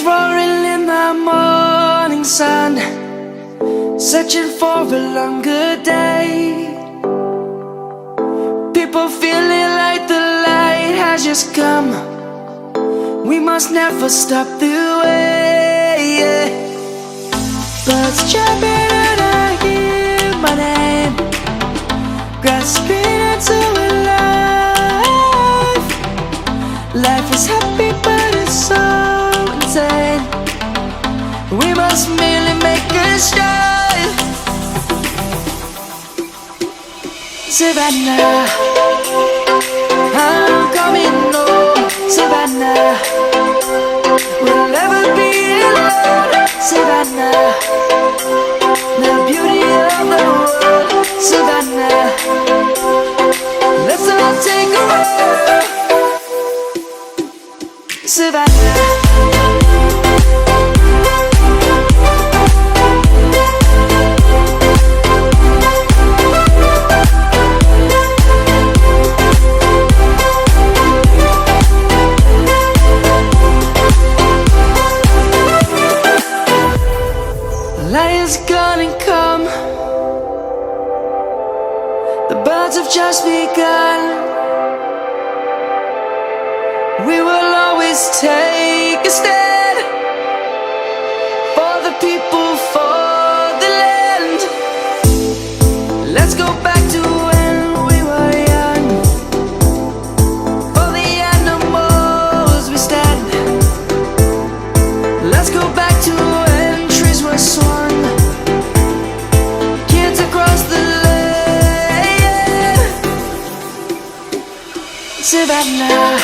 roaring in the morning sun, searching for a longer day. People feeling like the light has just come. We must never stop the way. Birds chirping and I hear my name, grasping into a life. Life is happy but it's so insane. We must merely make a start. Savannah, I'm coming home. Savannah, we'll never be alone. Savannah, the beauty of the world. Savannah, let's all take a walk. Savannah. Lion's gonna come. The birds have just begun. We will always take a stand for the people, for the land. Let's go back to when we were young. For the animals we stand. Let's go back to when trees were swung. Kids across the land. Savannah,